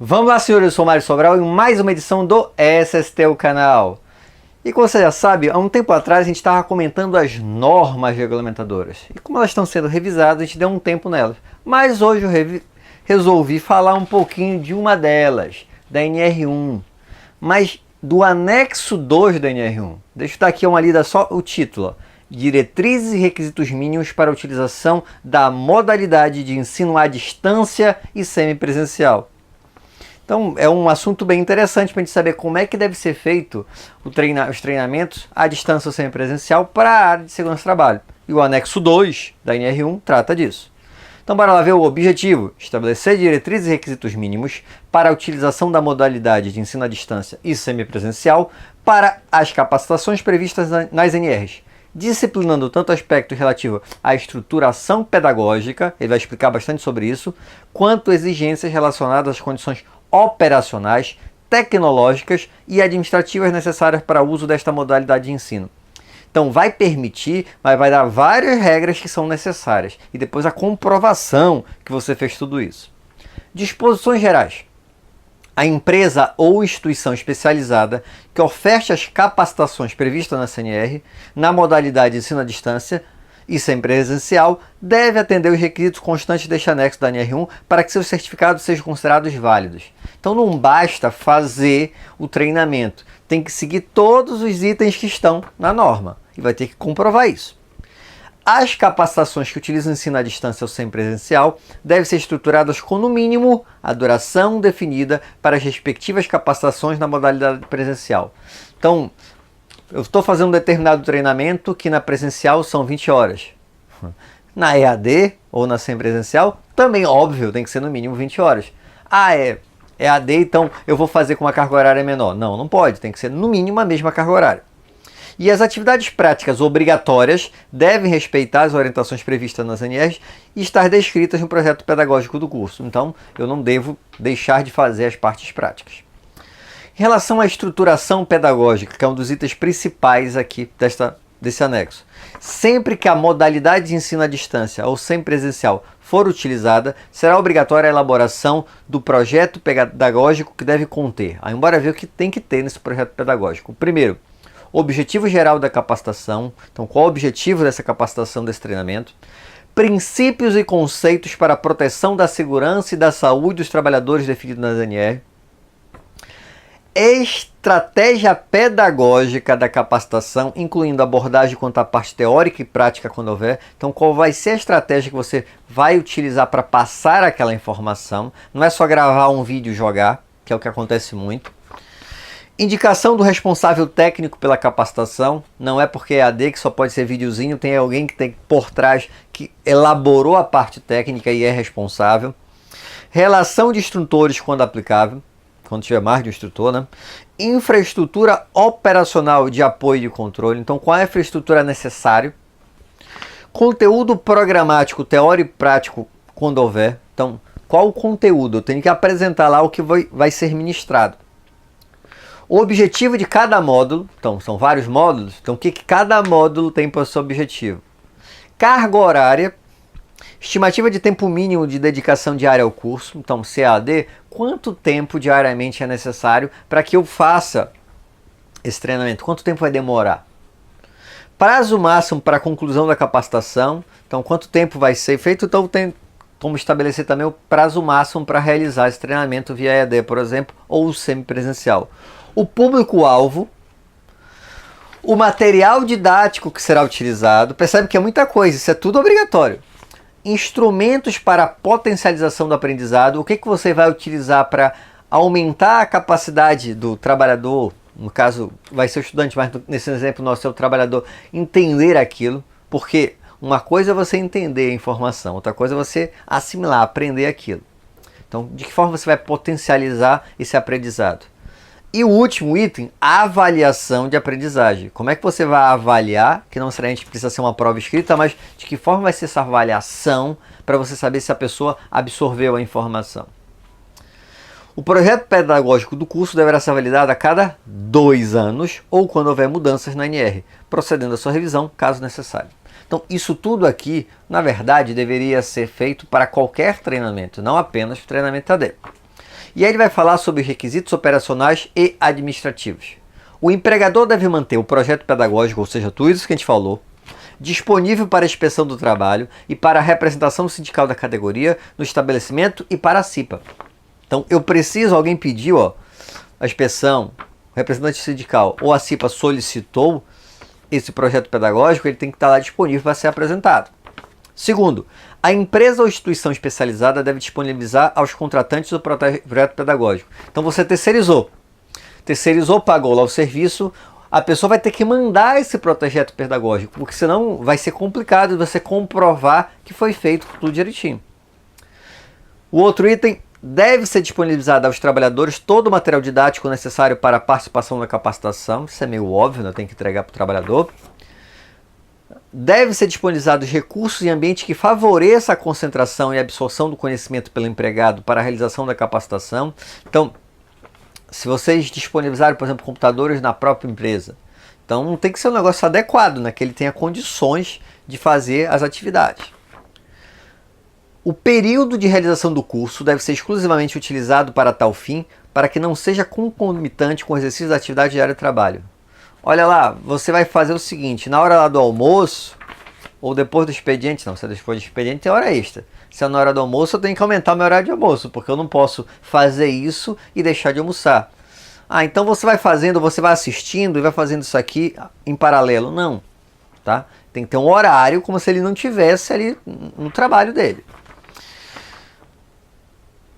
Vamos lá, senhores, eu sou o Mário Sobral em mais uma edição do SST, o canal. E como você já sabe, há um tempo atrás a gente estava comentando as normas regulamentadoras. E como elas estão sendo revisadas, a gente deu um tempo nelas. Mas hoje eu resolvi falar um pouquinho de uma delas, da NR1. Mas do anexo 2 da NR1. Deixa eu dar aqui uma lida só o título. Ó. Diretrizes e requisitos mínimos para a utilização da modalidade de ensino à distância e semipresencial. Então é um assunto bem interessante para a gente saber como é que deve ser feito os treinamentos à distância ou semipresencial para a área de segurança do trabalho. E o anexo 2 da NR1 trata disso. Então bora lá ver o objetivo: estabelecer diretrizes e requisitos mínimos para a utilização da modalidade de ensino à distância e semipresencial para as capacitações previstas nas NRs, disciplinando tanto aspectos relativos à estruturação pedagógica, ele vai explicar bastante sobre isso, quanto exigências relacionadas às condições operacionais, tecnológicas e administrativas necessárias para o uso desta modalidade de ensino. Então vai permitir, mas vai dar várias regras que são necessárias e depois a comprovação que você fez tudo isso. Disposições gerais. A empresa ou instituição especializada que oferte as capacitações previstas na CNR na modalidade de ensino à distância e semipresencial deve atender os requisitos constantes deste anexo da NR1 para que seus certificados sejam considerados válidos. Então não basta fazer o treinamento, tem que seguir todos os itens que estão na norma e vai ter que comprovar isso. As capacitações que utilizam o ensino à distância ou semipresencial devem ser estruturadas com, no mínimo, a duração definida para as respectivas capacitações na modalidade presencial. Então, eu estou fazendo um determinado treinamento que na presencial são 20 horas. Na EAD ou na semipresencial, também, óbvio, tem que ser no mínimo 20 horas. Ah, é EAD, então eu vou fazer com uma carga horária menor. Não, não pode, tem que ser no mínimo a mesma carga horária. E as atividades práticas obrigatórias devem respeitar as orientações previstas nas NRs e estar descritas no projeto pedagógico do curso. Então, eu não devo deixar de fazer as partes práticas. Em relação à estruturação pedagógica, que é um dos itens principais aqui desse anexo, sempre que a modalidade de ensino à distância ou semipresencial for utilizada, será obrigatória a elaboração do projeto pedagógico que deve conter. Aí, embora ver o que tem que ter nesse projeto pedagógico. Primeiro, objetivo geral da capacitação. Então, qual é o objetivo dessa capacitação, desse treinamento? Princípios e conceitos para a proteção da segurança e da saúde dos trabalhadores definidos nas NR. Estratégia pedagógica da capacitação, incluindo abordagem quanto à parte teórica e prática quando houver. Então, qual vai ser a estratégia que você vai utilizar para passar aquela informação? Não é só gravar um vídeo e jogar, que é o que acontece muito. Indicação do responsável técnico pela capacitação. Não é porque é AD que só pode ser videozinho, tem alguém que tem por trás que elaborou a parte técnica e é responsável. Relação de instrutores quando aplicável, quando tiver mais de um instrutor, né? Infraestrutura operacional de apoio e de controle. Então, qual é a infraestrutura necessária? Conteúdo programático, teórico e prático quando houver. Então, qual o conteúdo? Eu tenho que apresentar lá o que vai ser ministrado. O objetivo de cada módulo, então são vários módulos, então o que cada módulo tem para o seu objetivo? Carga horária, estimativa de tempo mínimo de dedicação diária ao curso, então CAD, quanto tempo diariamente é necessário para que eu faça esse treinamento? Quanto tempo vai demorar? Prazo máximo para a conclusão da capacitação, então quanto tempo vai ser feito? Então tem como estabelecer também o prazo máximo para realizar esse treinamento via EAD, por exemplo, ou semipresencial. O público-alvo, o material didático que será utilizado, percebe que é muita coisa, isso é tudo obrigatório. Instrumentos para potencialização do aprendizado, o que você vai utilizar para aumentar a capacidade do trabalhador, no caso vai ser o estudante, mas nesse exemplo nosso é o trabalhador, entender aquilo, porque uma coisa é você entender a informação, outra coisa é você assimilar, aprender aquilo. Então, de que forma você vai potencializar esse aprendizado? E o último item, a avaliação de aprendizagem. Como é que você vai avaliar, que não necessariamente precisa ser uma prova escrita, mas de que forma vai ser essa avaliação para você saber se a pessoa absorveu a informação. O projeto pedagógico do curso deverá ser validado a cada 2 anos ou quando houver mudanças na NR, procedendo à sua revisão, caso necessário. Então, isso tudo aqui, na verdade, deveria ser feito para qualquer treinamento, não apenas treinamento AD. E aí ele vai falar sobre os requisitos operacionais e administrativos. O empregador deve manter o projeto pedagógico, ou seja, tudo isso que a gente falou, disponível para a inspeção do trabalho e para a representação sindical da categoria no estabelecimento e para a CIPA. Então eu preciso, alguém pediu, a inspeção, o representante sindical ou a CIPA solicitou esse projeto pedagógico, ele tem que estar lá disponível para ser apresentado. Segundo, a empresa ou instituição especializada deve disponibilizar aos contratantes o projeto pedagógico. Então você terceirizou, pagou lá o serviço, a pessoa vai ter que mandar esse projeto pedagógico, porque senão vai ser complicado você comprovar que foi feito tudo direitinho. O outro item, deve ser disponibilizado aos trabalhadores todo o material didático necessário para a participação na capacitação. Isso é meio óbvio, né? Tem que entregar para o trabalhador. Deve ser disponibilizado os recursos e ambiente que favoreça a concentração e absorção do conhecimento pelo empregado para a realização da capacitação. Então, se vocês disponibilizarem, por exemplo, computadores na própria empresa, então tem que ser um negócio adequado, né? Que ele tenha condições de fazer as atividades. O período de realização do curso deve ser exclusivamente utilizado para tal fim, para que não seja concomitante com o exercício da atividade diária de trabalho. Olha lá, você vai fazer o seguinte, na hora lá do almoço, ou depois do expediente, não, se é depois do expediente tem hora extra. Se é na hora do almoço, eu tenho que aumentar o meu horário de almoço, porque eu não posso fazer isso e deixar de almoçar. Ah, então você vai fazendo, você vai assistindo e vai fazendo isso aqui em paralelo. Não, tá? Tem que ter um horário como se ele não tivesse ali no trabalho dele.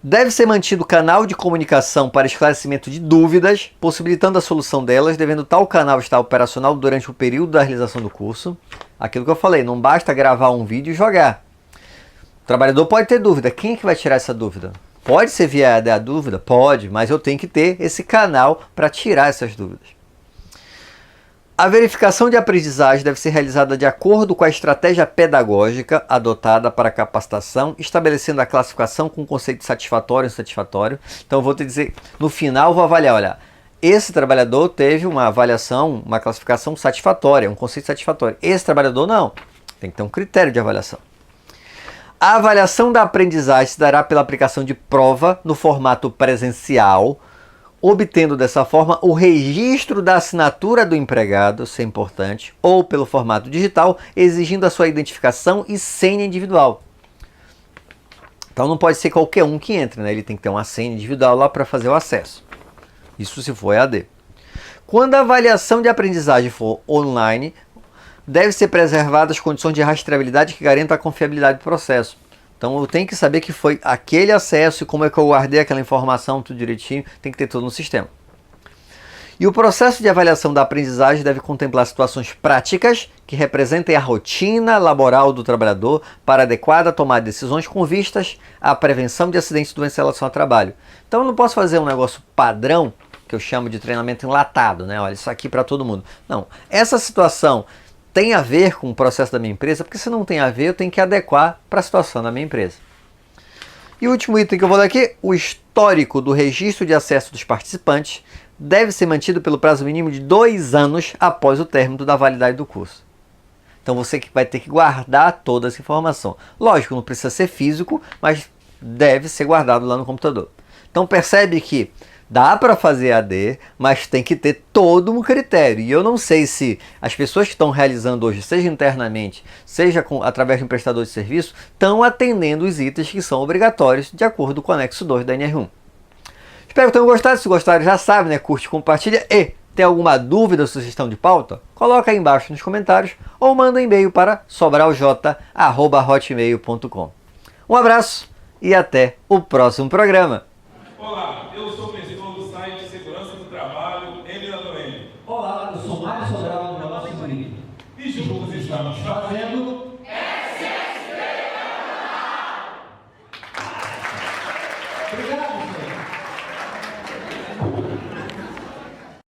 Deve ser mantido canal de comunicação para esclarecimento de dúvidas, possibilitando a solução delas, devendo tal canal estar operacional durante o período da realização do curso. Aquilo que eu falei, não basta gravar um vídeo e jogar. O trabalhador pode ter dúvida. Quem é que vai tirar essa dúvida? Pode ser via a dúvida? Pode, mas eu tenho que ter esse canal para tirar essas dúvidas. A verificação de aprendizagem deve ser realizada de acordo com a estratégia pedagógica adotada para a capacitação, estabelecendo a classificação com conceito satisfatório e insatisfatório. Então eu vou te dizer, no final eu vou avaliar, olha, esse trabalhador teve uma avaliação, uma classificação satisfatória, um conceito satisfatório. Esse trabalhador não, tem que ter um critério de avaliação. A avaliação da aprendizagem se dará pela aplicação de prova no formato presencial, obtendo dessa forma o registro da assinatura do empregado, isso é importante, ou pelo formato digital, exigindo a sua identificação e senha individual. Então não pode ser qualquer um que entre, né? Ele tem que ter uma senha individual lá para fazer o acesso. Isso se for EAD. Quando a avaliação de aprendizagem for online, deve ser preservadas as condições de rastreabilidade que garantam a confiabilidade do processo. Então eu tenho que saber que foi aquele acesso e como é que eu guardei aquela informação, tudo direitinho, tem que ter tudo no sistema. E o processo de avaliação da aprendizagem deve contemplar situações práticas que representem a rotina laboral do trabalhador para adequada tomada de decisões com vistas à prevenção de acidentes e doenças em relação ao trabalho. Então eu não posso fazer um negócio padrão, que eu chamo de treinamento enlatado, né? Olha, isso aqui para todo mundo. Não, essa situação tem a ver com o processo da minha empresa, porque se não tem a ver, eu tenho que adequar para a situação da minha empresa. E o último item que eu vou dar aqui, o histórico do registro de acesso dos participantes deve ser mantido pelo prazo mínimo de 2 anos após o término da validade do curso. Então você que vai ter que guardar toda essa informação. Lógico, não precisa ser físico, mas deve ser guardado lá no computador. Então percebe que dá para fazer AD, mas tem que ter todo um critério. E eu não sei se as pessoas que estão realizando hoje, seja internamente, seja através de um prestador de serviço, estão atendendo os itens que são obrigatórios de acordo com o anexo 2 da NR1. Espero que tenham gostado. Se gostaram, já sabe, né? Curte, compartilha. E tem alguma dúvida ou sugestão de pauta? Coloca aí embaixo nos comentários ou manda um e-mail para sobralj@hotmail.com. Um abraço e até o próximo programa. Olá, eu sou o gestor do site Segurança do Trabalho, M. Olá, eu sou Mário Sobral, do Negócio Bonito. E juntos estamos fazendo